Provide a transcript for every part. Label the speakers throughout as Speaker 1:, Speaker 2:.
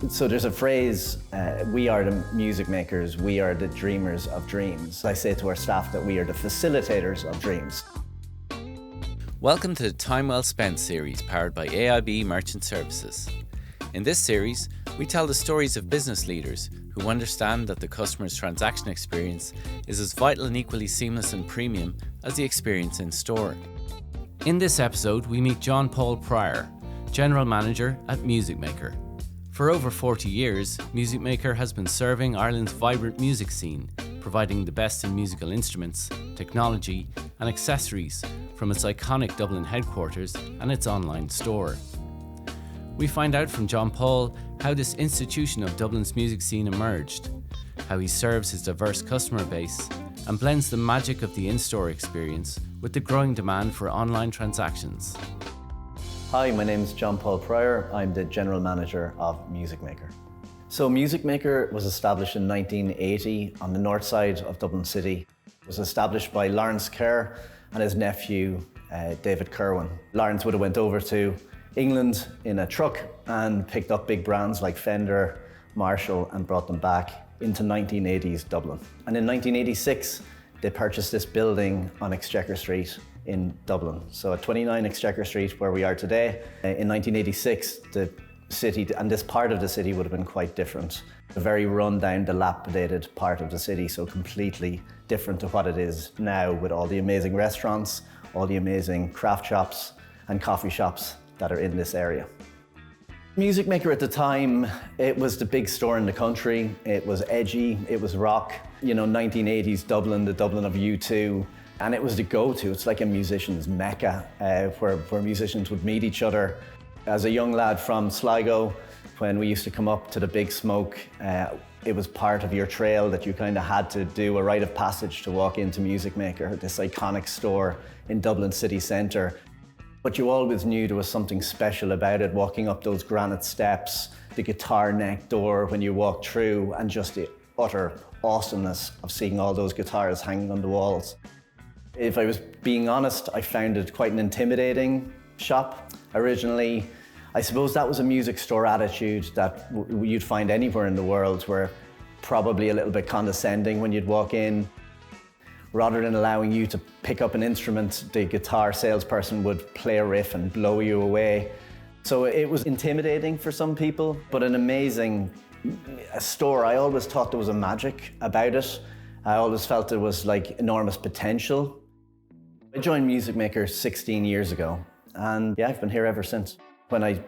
Speaker 1: So there's a phrase, we are the music makers, we are the dreamers of dreams. I say to our staff that we are the facilitators of dreams.
Speaker 2: Welcome to the Time Well Spent series powered by AIB Merchant Services. In this series, we tell the stories of business leaders who understand that the customer's transaction experience is as vital and equally seamless and premium as the experience in store. In this episode, we meet John Paul Pryor, General Manager at MusicMaker. For over 40 years, MusicMaker has been serving Ireland's vibrant music scene, providing the best in musical instruments, technology and accessories from its iconic Dublin headquarters and its online store. We find out from John Paul how this institution of Dublin's music scene emerged, how he serves his diverse customer base and blends the magic of the in-store experience with the growing demand for online transactions.
Speaker 1: Hi, my name is John Paul Pryor. I'm the General Manager of MusicMaker. So MusicMaker was established in 1980 on the north side of Dublin City. It was established by Lawrence Kerr and his nephew, David Kerwin. Lawrence would have went over to England in a truck and picked up big brands like Fender, Marshall and brought them back into 1980s Dublin. And in 1986, they purchased this building on Exchequer Street in Dublin. So at 29 Exchequer Street, where we are today, in 1986, the city, and this part of the city would have been quite different. A very run-down, dilapidated part of the city, so completely different to what it is now with all the amazing restaurants, all the amazing craft shops and coffee shops that are in this area. MusicMaker at the time, it was the big store in the country. It was edgy, it was rock, 1980s Dublin, the Dublin of U2. And it was the go-to. It's like a musician's mecca where musicians would meet each other. As a young lad from Sligo, when we used to come up to the Big Smoke, it was part of your trail that you kind of had to do a rite of passage to walk into MusicMaker, this iconic store in Dublin city centre. But you always knew there was something special about it, walking up those granite steps, the guitar neck door when you walked through, and just the utter awesomeness of seeing all those guitars hanging on the walls. If I was being honest, I found it quite an intimidating shop. Originally, I suppose that was a music store attitude that you'd find anywhere in the world, where probably a little bit condescending when you'd walk in. Rather than allowing you to pick up an instrument, the guitar salesperson would play a riff and blow you away. So it was intimidating for some people, but an amazing store. I always thought there was a magic about it. I always felt there was like enormous potential. I joined MusicMaker 16 years ago, and yeah, I've been here ever since. When I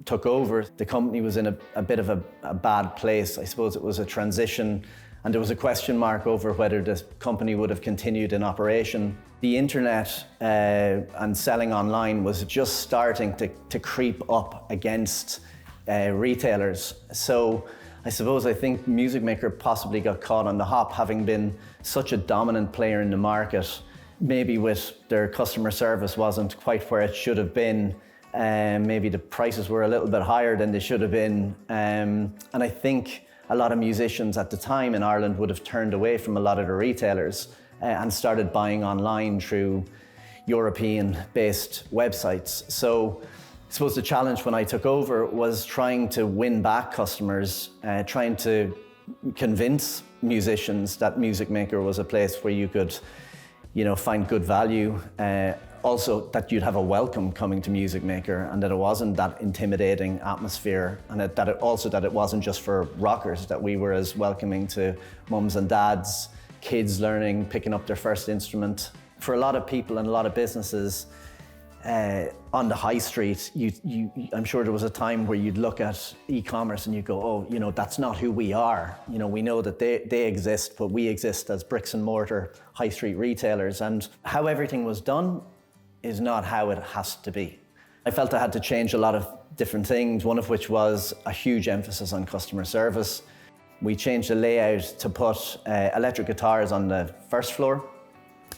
Speaker 1: took over, the company was in a bit of a bad place. I suppose it was a transition, and there was a question mark over whether the company would have continued in operation. The internet and selling online was just starting to creep up against retailers. So I think MusicMaker possibly got caught on the hop, having been such a dominant player in the market. Maybe with their customer service wasn't quite where it should have been. Maybe the prices were a little bit higher than they should have been. And I think a lot of musicians at the time in Ireland would have turned away from a lot of the retailers and started buying online through European-based websites. So I suppose the challenge when I took over was trying to win back customers, trying to convince musicians that MusicMaker was a place where you could find good value. Also that you'd have a welcome coming to MusicMaker, and that it wasn't that intimidating atmosphere, and that it wasn't just for rockers, that we were as welcoming to mums and dads, kids learning, picking up their first instrument. For a lot of people and a lot of businesses on the high street, I'm sure there was a time where you'd look at e-commerce and you go, oh, that's not who we are. We know that they exist, but we exist as bricks and mortar high street retailers. And how everything was done is not how it has to be. I felt I had to change a lot of different things, one of which was a huge emphasis on customer service. We changed the layout to put electric guitars on the first floor,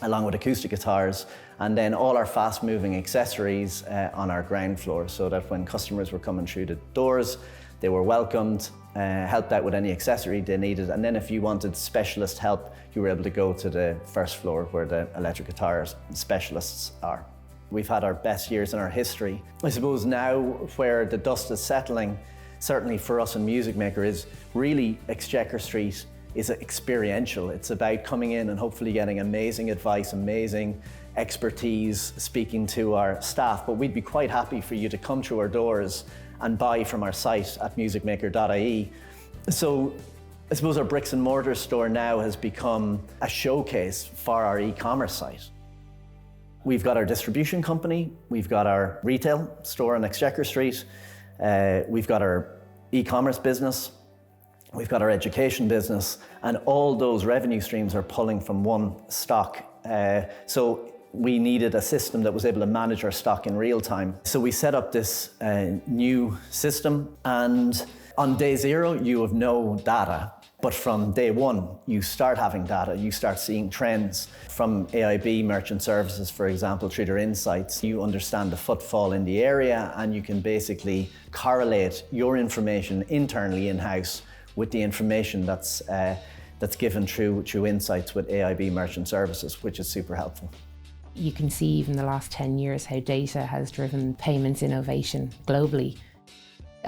Speaker 1: along with acoustic guitars, and then all our fast-moving accessories on our ground floor, so that when customers were coming through the doors, they were welcomed, helped out with any accessory they needed, and then if you wanted specialist help, you were able to go to the first floor where the electric guitars specialists are. We've had our best years in our history. I suppose now, where the dust is settling, certainly for us in MusicMaker, is really Exchequer Street is experiential. It's about coming in and hopefully getting amazing advice, amazing expertise, speaking to our staff, but we'd be quite happy for you to come through our doors and buy from our site at musicmaker.ie. So I suppose our bricks and mortar store now has become a showcase for our e-commerce site. We've got our distribution company, we've got our retail store on Exchequer Street, we've got our e-commerce business, we've got our education business, and all those revenue streams are pulling from one stock. So we needed a system that was able to manage our stock in real time. So we set up this new system, and on day zero, you have no data. But from day one, you start having data, you start seeing trends. From AIB Merchant Services, for example, through their insights, you understand the footfall in the area, and you can basically correlate your information internally in-house with the information that's given through insights with AIB Merchant Services, which is super helpful.
Speaker 3: You can see even the last 10 years how data has driven payments innovation globally.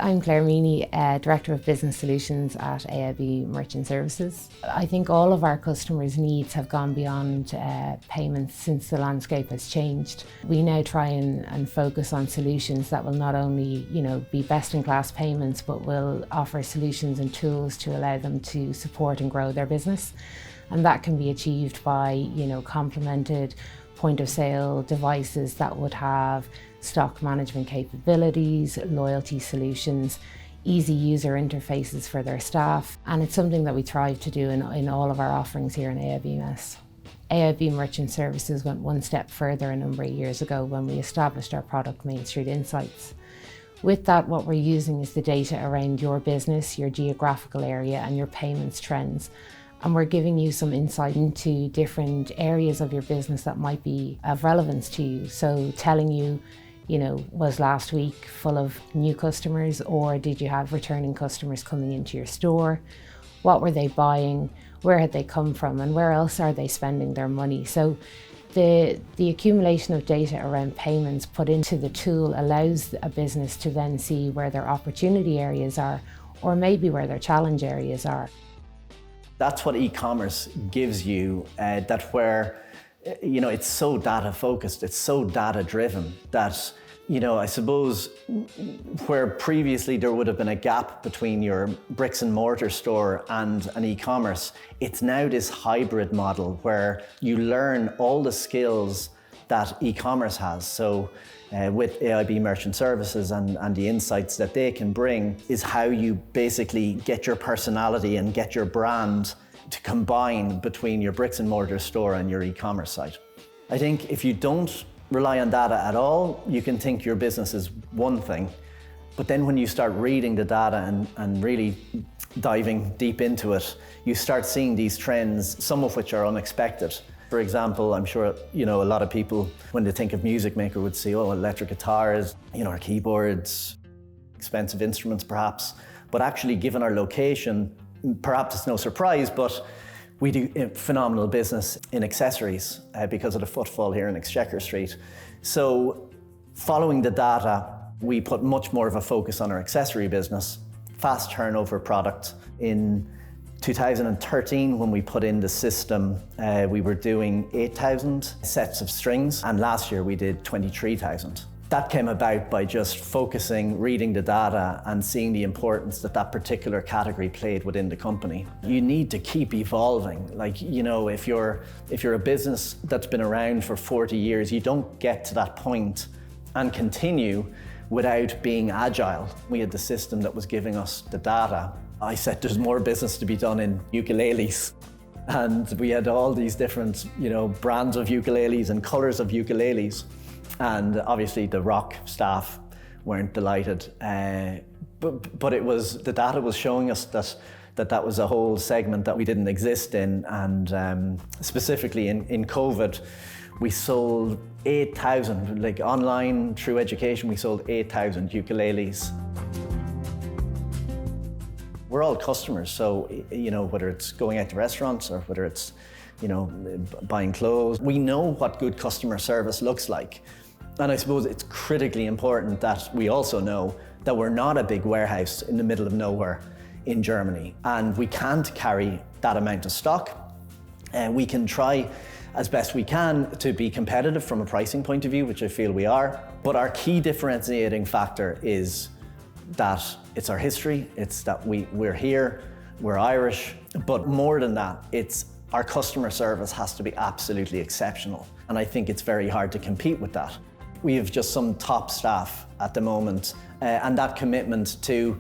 Speaker 3: I'm Claire Meany, Director of Business Solutions at AIB Merchant Services. I think all of our customers' needs have gone beyond payments since the landscape has changed. We now try and focus on solutions that will not only, be best-in-class payments, but will offer solutions and tools to allow them to support and grow their business. And that can be achieved by, complemented point-of-sale devices that would have stock management capabilities, loyalty solutions, easy user interfaces for their staff, and it's something that we thrive to do in all of our offerings here in AIBMS. AIB Merchant Services went one step further a number of years ago when we established our product Main Street Insights. With that, what we're using is the data around your business, your geographical area, and your payments trends. And we're giving you some insight into different areas of your business that might be of relevance to you. So telling you, was last week full of new customers, or did you have returning customers coming into your store? What were they buying? Where had they come from? And where else are they spending their money? So the accumulation of data around payments put into the tool allows a business to then see where their opportunity areas are, or maybe where their challenge areas are.
Speaker 1: That's what e-commerce gives you, it's so data focused, it's so data driven that, I suppose where previously there would have been a gap between your bricks and mortar store and an e-commerce, it's now this hybrid model where you learn all the skills that e-commerce has. So with AIB Merchant Services and the insights that they can bring is how you basically get your personality and get your brand to combine between your bricks and mortar store and your e-commerce site. I think if you don't rely on data at all, you can think your business is one thing, but then when you start reading the data and really diving deep into it, you start seeing these trends, some of which are unexpected. For example, I'm sure a lot of people, when they think of MusicMaker, would say, electric guitars, our keyboards, expensive instruments perhaps. But actually, given our location, perhaps it's no surprise, but we do phenomenal business in accessories because of the footfall here in Exchequer Street. So following the data, we put much more of a focus on our accessory business, fast turnover product. In 2013, when we put in the system, we were doing 8,000 sets of strings, and last year we did 23,000. That came about by just focusing, reading the data, and seeing the importance that particular category played within the company. You need to keep evolving. If you're a business that's been around for 40 years, you don't get to that point and continue without being agile. We had the system that was giving us the data. I said there's more business to be done in ukuleles. And we had all these different, brands of ukuleles and colors of ukuleles. And obviously the rock staff weren't delighted. But the data was showing us that was a whole segment that we didn't exist in. And specifically in COVID, we sold 8,000, online through education, we sold 8,000 ukuleles. We're all customers, so whether it's going out to restaurants or whether it's buying clothes, we know what good customer service looks like. And I suppose it's critically important that we also know that we're not a big warehouse in the middle of nowhere in Germany, and we can't carry that amount of stock. And we can try as best we can to be competitive from a pricing point of view, which I feel we are. But our key differentiating factor is that it's our history, it's that we're here, we're Irish, but more than that, it's our customer service has to be absolutely exceptional. And I think it's very hard to compete with that. We have just some top staff at the moment, and that commitment to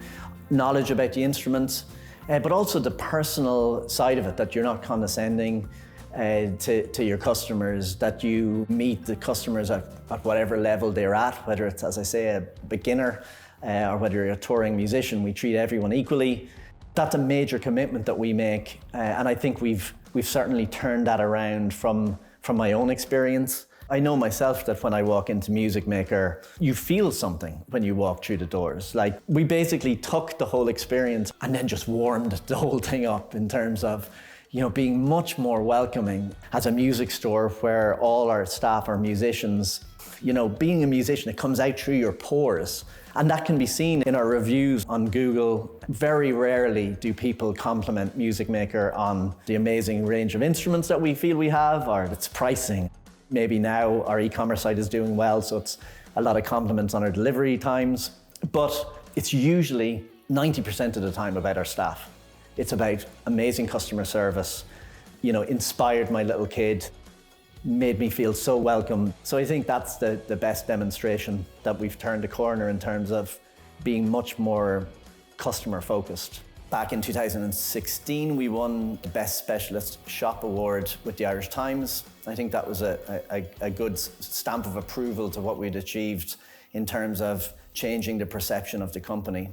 Speaker 1: knowledge about the instruments, but also the personal side of it, that you're not condescending to your customers, that you meet the customers at whatever level they're at, whether it's, as I say, a beginner or whether you're a touring musician. We treat everyone equally. That's a major commitment that we make, and I think we've certainly turned that around from my own experience. I know myself that when I walk into MusicMaker, you feel something when you walk through the doors. Like, we basically took the whole experience and then just warmed the whole thing up in terms of, you know, being much more welcoming as a music store where all our staff are musicians. You know, being a musician, it comes out through your pores. And that can be seen in our reviews on Google. Very rarely do people compliment MusicMaker on the amazing range of instruments that we feel we have, or its pricing. Maybe now our e-commerce site is doing well, so it's a lot of compliments on our delivery times. But it's usually 90% of the time about our staff. It's about amazing customer service, you know, inspired my little kid, made me feel so welcome. So I think that's the best demonstration that we've turned a corner in terms of being much more customer focused. Back in 2016, we won the Best Specialist Shop Award with the Irish Times. I think that was a good stamp of approval to what we'd achieved in terms of changing the perception of the company.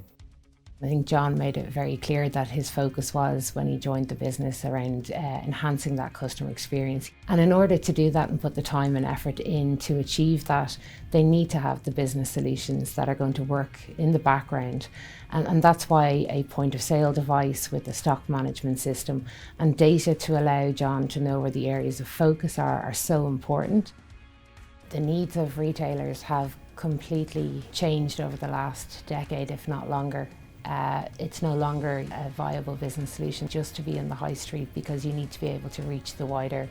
Speaker 3: I think John made it very clear that his focus was, when he joined the business, around enhancing that customer experience. And in order to do that and put the time and effort in to achieve that, they need to have the business solutions that are going to work in the background. And that's why a point of sale device with a stock management system and data to allow John to know where the areas of focus are so important. The needs of retailers have completely changed over the last decade, if not longer. It's no longer a viable business solution just to be in the high street, because you need to be able to reach the wider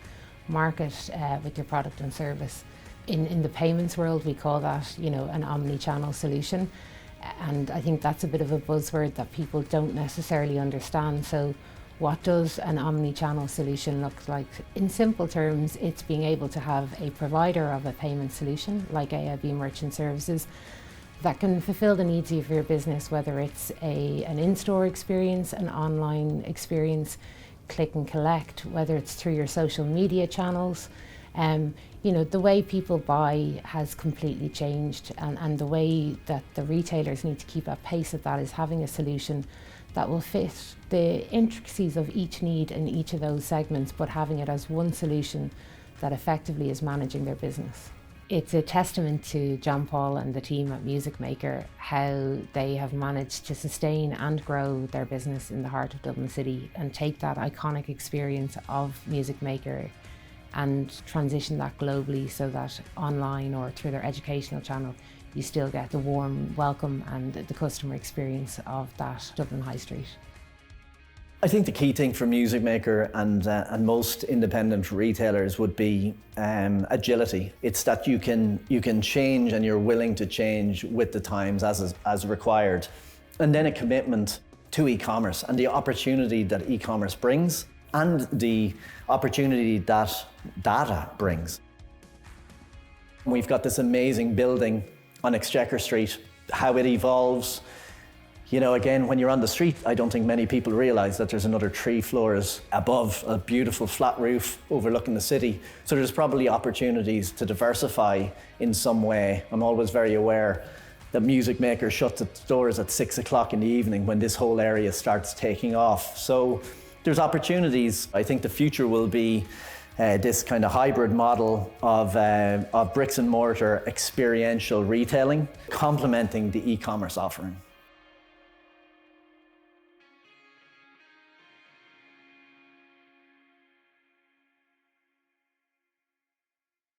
Speaker 3: market with your product and service. In the payments world, we call that, you know, an omni-channel solution. And I think that's a bit of a buzzword that people don't necessarily understand. So what does an omni-channel solution look like? In simple terms, it's being able to have a provider of a payment solution like AIB Merchant Services that can fulfill the needs of your business, whether it's an in-store experience, an online experience, click and collect, whether it's through your social media channels. You know, the way people buy has completely changed, and the way that the retailers need to keep at pace of that is having a solution that will fit the intricacies of each need in each of those segments, but having it as one solution that effectively is managing their business. It's a testament to John Paul and the team at MusicMaker how they have managed to sustain and grow their business in the heart of Dublin City and take that iconic experience of MusicMaker and transition that globally, so that online or through their educational channel you still get the warm welcome and the customer experience of that Dublin High Street.
Speaker 1: I think the key thing for MusicMaker and most independent retailers would be agility. It's that you can change, and you're willing to change with the times as required. And then a commitment to e-commerce and the opportunity that e-commerce brings, and the opportunity that data brings. We've got this amazing building on Exchequer Street, how it evolves. You know, again, when you're on the street, I don't think many people realize that there's another 3 floors above, a beautiful flat roof overlooking the city. So there's probably opportunities to diversify in some way. I'm always very aware that MusicMaker shuts its doors at 6 o'clock in the evening when this whole area starts taking off. So there's opportunities. I think the future will be this kind of hybrid model of bricks and mortar experiential retailing, complementing the e-commerce offering.